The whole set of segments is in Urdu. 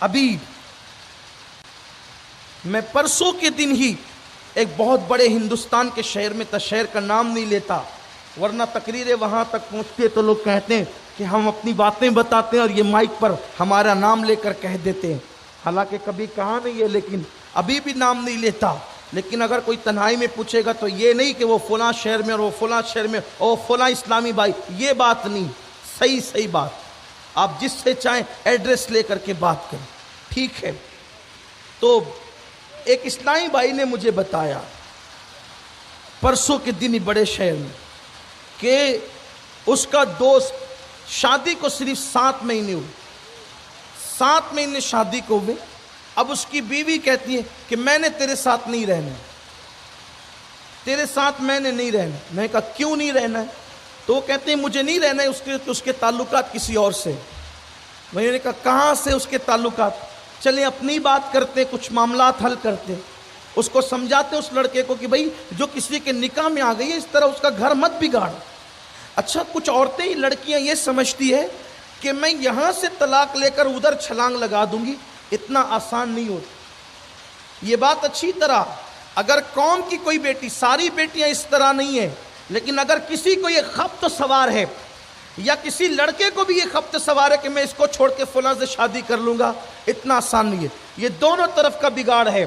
ابھی میں پرسوں کے دن ہی ایک بہت بڑے ہندوستان کے شہر میں تھا، شہر کا نام نہیں لیتا ورنہ تقریریں وہاں تک پہنچتی ہے تو لوگ کہتے ہیں کہ ہم اپنی باتیں بتاتے ہیں اور یہ مائک پر ہمارا نام لے کر کہہ دیتے ہیں، حالانکہ کبھی کہا نہیں ہے، لیکن ابھی بھی نام نہیں لیتا۔ لیکن اگر کوئی تنہائی میں پوچھے گا تو یہ نہیں کہ وہ فلاں شہر میں اور وہ فلاں شہر میں اور فلاں اسلامی بھائی، یہ بات نہیں، صحیح بات، آپ جس سے چاہیں ایڈریس لے کر کے بات کریں، ٹھیک ہے۔ تو ایک اسلامی بھائی نے مجھے بتایا پرسوں کے دن ہی بڑے شہر میں کہ اس کا دوست شادی کو صرف 7 مہینے ہوئے، 7 مہینے شادی کو ہوئے، اب اس کی بیوی کہتی ہے کہ میں نے تیرے ساتھ نہیں رہنا، تیرے ساتھ میں نے نہیں رہنا۔ میں نے کہا کیوں نہیں رہنا ہے؟ تو وہ کہتے ہیں مجھے نہیں رہنا ہے، اس کے تعلقات کسی اور سے۔ میں نے کہا کہاں سے اس کے تعلقات؟ چلیں اپنی بات کرتے ہیں، کچھ معاملات حل کرتے ہیں، اس کو سمجھاتے اس لڑکے کو کہ بھائی جو کسی کے نکاح میں آ گئی ہے اس طرح اس کا گھر مت بگاڑ۔ اچھا کچھ عورتیں ہی لڑکیاں یہ سمجھتی ہے کہ میں یہاں سے طلاق لے کر ادھر چھلانگ لگا دوں گی، اتنا آسان نہیں ہوتا۔ یہ بات اچھی طرح اگر قوم کی کوئی بیٹی، ساری بیٹیاں اس طرح نہیں ہیں، لیکن اگر کسی کو یہ خبط سوار ہے یا کسی لڑکے کو بھی یہ خبط سوار ہے کہ میں اس کو چھوڑ کے فلاں سے شادی کر لوں گا، اتنا آسان نہیں ہے۔ یہ دونوں طرف کا بگاڑ ہے،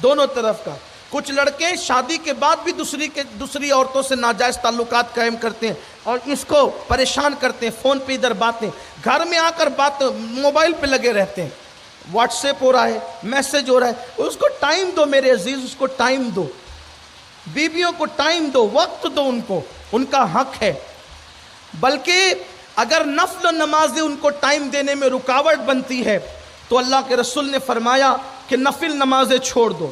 دونوں طرف کا۔ کچھ لڑکے شادی کے بعد بھی دوسری عورتوں سے ناجائز تعلقات قائم کرتے ہیں اور اس کو پریشان کرتے ہیں، فون پہ ادھر باتیں، گھر میں آ کر باتیں موبائل پہ لگے رہتے ہیں، واٹس ایپ ہو رہا ہے، میسج ہو رہا ہے۔ اس کو ٹائم دو میرے عزیز، اس کو ٹائم دو، بیویوں کو ٹائم دو، وقت دو، ان کا حق ہے۔ بلکہ اگر نفل نمازیں ان کو ٹائم دینے میں رکاوٹ بنتی ہے تو اللہ کے رسول نے فرمایا کہ نفل نمازیں چھوڑ دو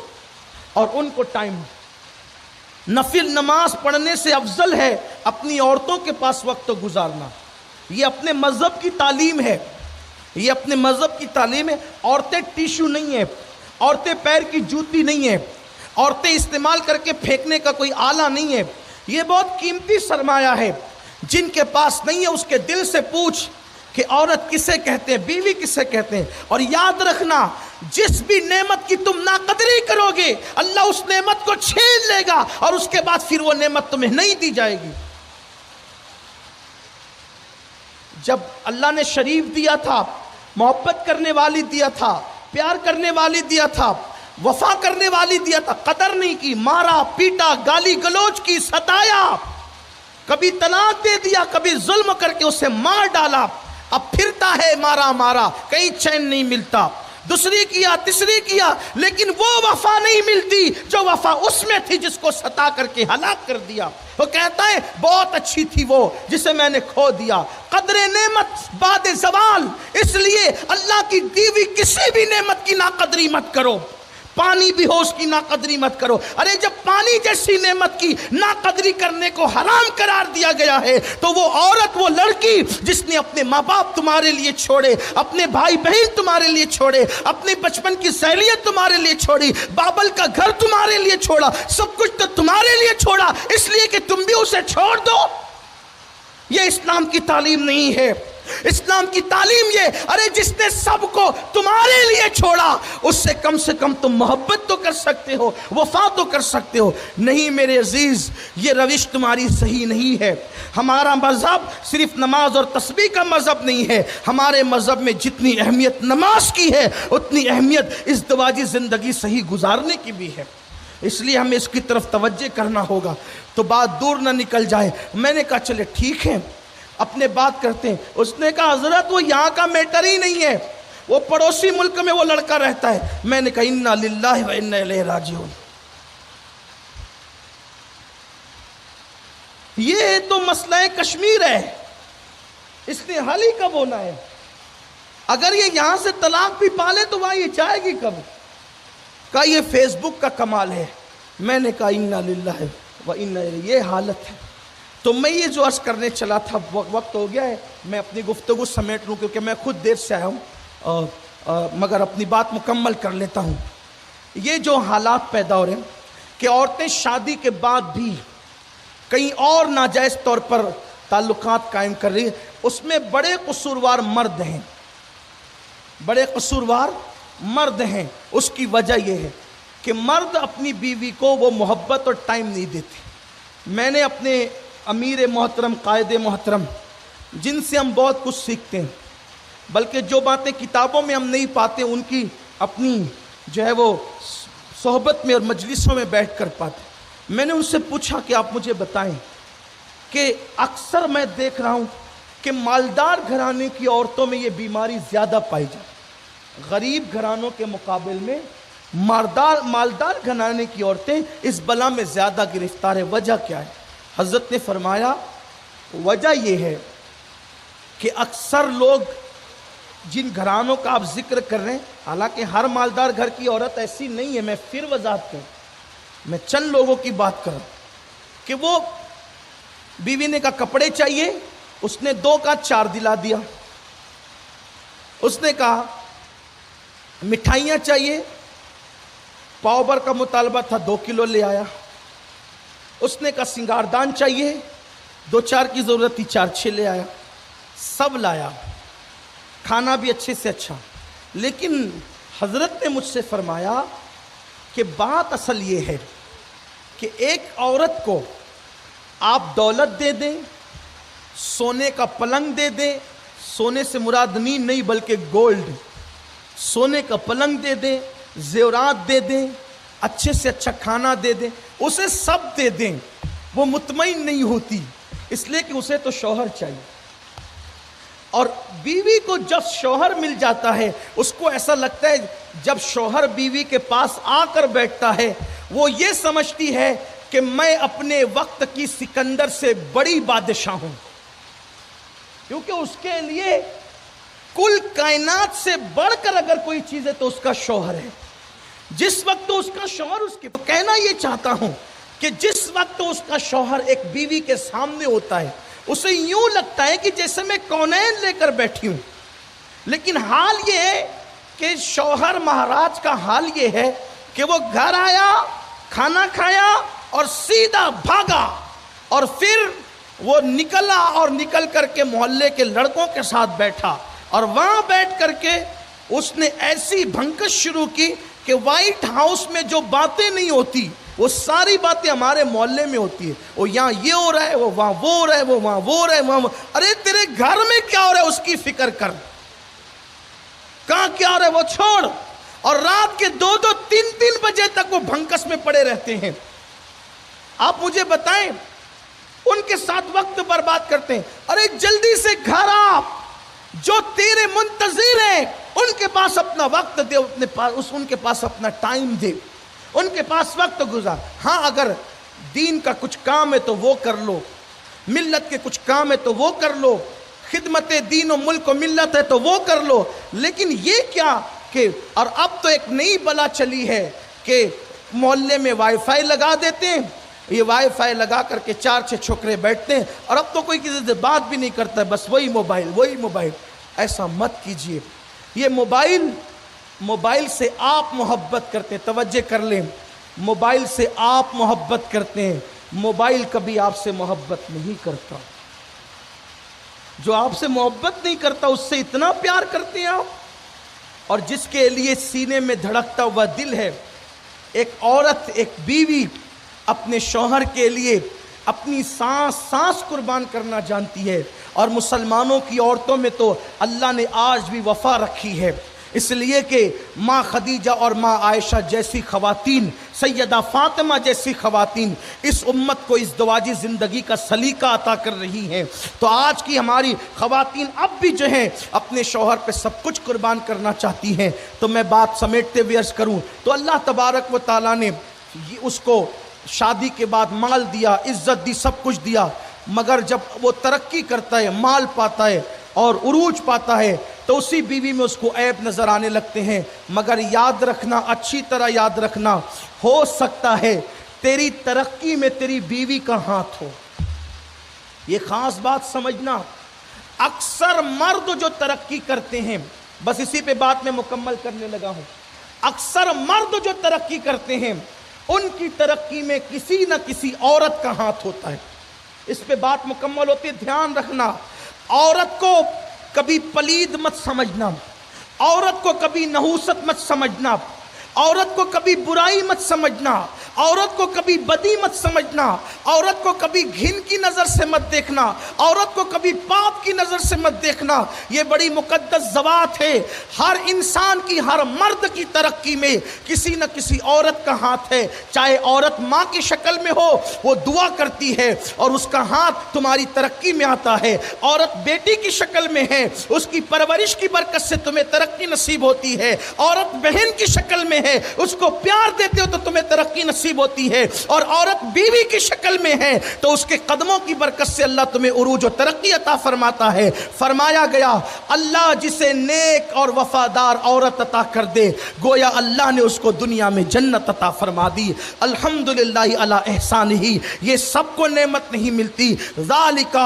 اور ان کو ٹائم دو۔ نفل نماز پڑھنے سے افضل ہے اپنی عورتوں کے پاس وقت گزارنا۔ یہ اپنے مذہب کی تعلیم ہے، یہ اپنے مذہب کی تعلیم ہے۔ عورتیں ٹیشو نہیں ہیں، عورتیں پیر کی جوتی نہیں ہیں، عورتیں استعمال کر کے پھینکنے کا کوئی آلہ نہیں ہے۔ یہ بہت قیمتی سرمایہ ہے۔ جن کے پاس نہیں ہے اس کے دل سے پوچھ کہ عورت کسے کہتے ہیں، بیوی کسے کہتے ہیں۔ اور یاد رکھنا جس بھی نعمت کی تم ناقدری کرو گے اللہ اس نعمت کو چھین لے گا اور اس کے بعد پھر وہ نعمت تمہیں نہیں دی جائے گی۔ جب اللہ نے شریف دیا تھا، محبت کرنے والی دیا تھا، پیار کرنے والی دیا تھا، وفا کرنے والی دیا تھا، قدر نہیں کی، مارا پیٹا، گالی گلوچ کی، ستایا، کبھی طلاق دے دیا، کبھی ظلم کر کے اسے مار ڈالا، اب پھرتا ہے مارا کہیں چین نہیں ملتا، دوسری کیا، تیسری کیا، لیکن وہ وفا نہیں ملتی جو وفا اس میں تھی جس کو ستا کر کے ہلاک کر دیا۔ وہ کہتا ہے بہت اچھی تھی وہ جسے میں نے کھو دیا۔ قدر نعمت بعد زوال، اس لیے اللہ کی دی ہوئی کسی بھی نعمت کی ناقدری مت کرو۔ پانی بھی ہو اس کی ناقدری مت کرو۔ ارے جب پانی جیسی نعمت کی ناقدری کرنے کو حرام قرار دیا گیا ہے تو وہ عورت، وہ لڑکی جس نے اپنے ماں باپ تمہارے لیے چھوڑے، اپنے بھائی بہن تمہارے لیے چھوڑے، اپنے بچپن کی سہیلیت تمہارے لیے چھوڑی، بابل کا گھر تمہارے لیے چھوڑا، سب کچھ تو تمہارے لیے چھوڑا اس لیے کہ تم بھی اسے چھوڑ دو، یہ اسلام کی تعلیم نہیں ہے۔ اسلام کی تعلیم یہ، ارے جس نے سب کو تمہارے لیے چھوڑا اس سے کم تم محبت تو کر سکتے ہو، وفا تو کر سکتے ہو۔ نہیں میرے عزیز، یہ روش تمہاری صحیح نہیں ہے۔ ہمارا مذہب صرف نماز اور تسبیح کا مذہب نہیں ہے، ہمارے مذہب میں جتنی اہمیت نماز کی ہے اتنی اہمیت ازدواجی زندگی صحیح گزارنے کی بھی ہے۔ اس لیے ہمیں اس کی طرف توجہ کرنا ہوگا تو بات دور نہ نکل جائے۔ میں نے کہا چلے ٹھیک ہے اپنے بات کرتے ہیں۔ اس نے کہا حضرت وہ یہاں کا میٹر ہی نہیں ہے، وہ پڑوسی ملک میں وہ لڑکا رہتا ہے۔ میں نے کہا انا للہ و انا الیہ راجعون۔ یہ تو مسئلہ کشمیر ہے، اس نے حل ہی کب ہونا ہے؟ اگر یہ یہاں سے طلاق بھی پالے تو وہاں یہ جائے گی کب؟ کہا یہ فیس بک کا کمال ہے۔ میں نے کہا انا للہ و انا الیہ، یہ حالت ہے۔ تو میں یہ جو عرض کرنے چلا تھا، وقت ہو گیا ہے، میں اپنی گفتگو سمیٹ لوں کیونکہ میں خود دیر سے آیا ہوں، مگر اپنی بات مکمل کر لیتا ہوں۔ یہ جو حالات پیدا ہو رہے ہیں کہ عورتیں شادی کے بعد بھی کہیں اور ناجائز طور پر تعلقات قائم کر رہی ہیں، اس میں بڑے قصوروار مرد ہیں، بڑے قصوروار مرد ہیں. اس کی وجہ یہ ہے کہ مرد اپنی بیوی کو وہ محبت اور ٹائم نہیں دیتے. میں نے اپنے امیر محترم، قائد محترم، جن سے ہم بہت کچھ سیکھتے ہیں، بلکہ جو باتیں کتابوں میں ہم نہیں پاتے ان کی اپنی جو ہے وہ صحبت میں اور مجلسوں میں بیٹھ کر پاتے. میں نے ان سے پوچھا کہ آپ مجھے بتائیں کہ اکثر میں دیکھ رہا ہوں کہ مالدار گھرانے کی عورتوں میں یہ بیماری زیادہ پائی جاتی ہے، غریب گھرانوں کے مقابل میں مالدار گھرانے کی عورتیں اس بلا میں زیادہ گرفتار ہیں. وجہ کیا ہے؟ حضرت نے فرمایا وجہ یہ ہے کہ اکثر لوگ جن گھرانوں کا آپ ذکر کر رہے ہیں، حالانکہ ہر مالدار گھر کی عورت ایسی نہیں ہے، میں پھر وضاحت کروں، میں چند لوگوں کی بات کروں کہ وہ بیوی نے کہا کپڑے چاہیے، اس نے 2 کا 4 دلا دیا. اس نے کہا مٹھائیاں چاہیے، پاؤ بھر کا مطالبہ تھا 2 کلو لے آیا. اس نے کہا سنگاردان چاہیے، 2-4 کی ضرورت تھی، 4-6 لے آیا. سب لایا، کھانا بھی اچھے سے اچھا. لیکن حضرت نے مجھ سے فرمایا کہ بات اصل یہ ہے کہ ایک عورت کو آپ دولت دے دیں، سونے کا پلنگ دے دیں، سونے سے مراد نیند نہیں بلکہ گولڈ، سونے کا پلنگ دے دیں، زیورات دے دیں، اچھے سے اچھا کھانا دے دیں، اسے سب دے دیں، وہ مطمئن نہیں ہوتی، اس لیے کہ اسے تو شوہر چاہیے. اور بیوی کو جب شوہر مل جاتا ہے اس کو ایسا لگتا ہے جب شوہر بیوی کے پاس آ کر بیٹھتا ہے وہ یہ سمجھتی ہے کہ میں اپنے وقت کی سکندر سے بڑی بادشاہ ہوں، کیونکہ اس کے لیے کل کائنات سے بڑھ کر اگر کوئی چیز ہے تو اس کا شوہر ہے. جس وقت اس کا شوہر اس کے کہنا یہ چاہتا ہوں کہ جس وقت اس کا شوہر ایک بیوی کے سامنے ہوتا ہے اسے یوں لگتا ہے کہ جیسے میں کونین لے کر بیٹھی ہوں. لیکن حال یہ ہے کہ شوہر مہاراج کا حال یہ ہے کہ وہ گھر آیا، کھانا کھایا اور سیدھا بھاگا، اور پھر وہ نکلا اور نکل کر کے محلے کے لڑکوں کے ساتھ بیٹھا، اور وہاں بیٹھ کر کے اس نے ایسی بھنکش شروع کی کہ وائٹ ہاؤس میں جو باتیں نہیں ہوتی وہ ساری باتیں ہمارے محلے میں ہوتی ہے. وہ یہاں یہ ہو رہا ہے، وہ وہاں وہ ہو رہا ہے، وہ وہاں وہ ہو رہا ہے، وہاں ارے تیرے گھر میں کیا ہو رہا ہے اس کی فکر کر، کہاں کیا ہو رہا ہے وہ چھوڑ. اور رات کے 2-2 3-3 بجے تک وہ بھنکس میں پڑے رہتے ہیں. آپ مجھے بتائیں ان کے ساتھ وقت برباد کرتے ہیں. ارے جلدی سے گھر آ، جو تیرے منتظر ہیں ان کے پاس اپنا وقت دے، ان کے پاس اپنا ٹائم دے، ان کے پاس وقت گزار. ہاں اگر دین کا کچھ کام ہے تو وہ کر لو، ملت کے کچھ کام ہے تو وہ کر لو، خدمت دین و ملک و ملت ہے تو وہ کر لو. لیکن یہ کیا کہ اور اب تو ایک نئی بلا چلی ہے کہ محلے میں وائی فائی لگا دیتے ہیں، یہ وائی فائی لگا کر کے 4-6 چھوکرے بیٹھتے ہیں، اور اب تو کوئی کسی سے بات بھی نہیں کرتا ہے، بس وہی موبائل وہی موبائل. ایسا مت کیجئے. یہ موبائل سے آپ محبت کرتے ہیں، توجہ کر لیں، موبائل سے آپ محبت کرتے ہیں، موبائل کبھی آپ سے محبت نہیں کرتا. جو آپ سے محبت نہیں کرتا اس سے اتنا پیار کرتے ہیں آپ. اور جس کے لیے سینے میں دھڑکتا ہوا دل ہے، ایک عورت، ایک بیوی اپنے شوہر کے لیے اپنی سانس قربان کرنا جانتی ہے. اور مسلمانوں کی عورتوں میں تو اللہ نے آج بھی وفا رکھی ہے، اس لیے کہ ماں خدیجہ اور ماں عائشہ جیسی خواتین، سیدہ فاطمہ جیسی خواتین اس امت کو اس دواجی زندگی کا سلیقہ عطا کر رہی ہیں. تو آج کی ہماری خواتین اب بھی جو ہیں اپنے شوہر پہ سب کچھ قربان کرنا چاہتی ہیں. تو میں بات سمیٹتے ہوئے عرض کروں تو اللہ تبارک و تعالیٰ نے اس کو شادی کے بعد مال دیا، عزت دی، سب کچھ دیا، مگر جب وہ ترقی کرتا ہے، مال پاتا ہے اور عروج پاتا ہے تو اسی بیوی میں اس کو عیب نظر آنے لگتے ہیں. مگر یاد رکھنا، اچھی طرح یاد رکھنا، ہو سکتا ہے تیری ترقی میں تیری بیوی کا ہاتھ ہو. یہ خاص بات سمجھنا. اکثر مرد جو ترقی کرتے ہیں، بس اسی پہ بات میں مکمل کرنے لگا ہوں، اکثر مرد جو ترقی کرتے ہیں ان کی ترقی میں کسی نہ کسی عورت کا ہاتھ ہوتا ہے. اس پہ بات مکمل ہوتی ہے، دھیان رکھنا. عورت کو کبھی پلید مت سمجھنا، عورت کو کبھی نحوست مت سمجھنا، عورت کو کبھی برائی مت سمجھنا، عورت کو کبھی بدی مت سمجھنا، عورت کو کبھی گھن کی نظر سے مت دیکھنا، عورت کو کبھی پاپ کی نظر سے مت دیکھنا۔ یہ بڑی مقدس ذوات ہے۔ ہر انسان کی، ہر مرد کی ترقی میں کسی نہ کسی عورت کا ہاتھ ہے۔ چاہے عورت ماں کی شکل میں ہو، وہ دعا کرتی ہے اور اس کا ہاتھ تمہاری ترقی میں آتا ہے۔ عورت بیٹی کی شکل میں ہے، اس کی پرورش کی برکت سے تمہیں ترقی نصیب ہوتی ہے۔ عورت بہن کی شکل میں ہے، اس کو پیار دیتے ہو تو تمہیں ترقی نصیب ہوتی ہے، اور عورت بیوی کی شکل میں ہے تو اس کے قدموں کی برکت سے اللہ تمہیں عروج و ترقی عطا فرماتا ہے۔ فرمایا گیا اللہ جسے نیک اور وفادار عورت عطا کر دے، گویا اللہ نے اس کو دنیا میں جنت عطا فرما دی۔ الحمدللہ علی احسانہ، یہ سب کو نعمت نہیں ملتی۔ ذالک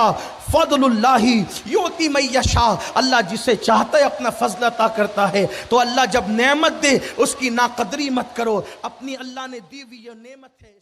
فضل اللہ یؤتی من یشاء، اللہ جسے چاہتا ہے اپنا فضل عطا کرتا ہے۔ تو اللہ جب نعمت دے اس کی ناقدری مت کرو، اپنی اللہ نے دی ہوئی یہ نعمت ہے۔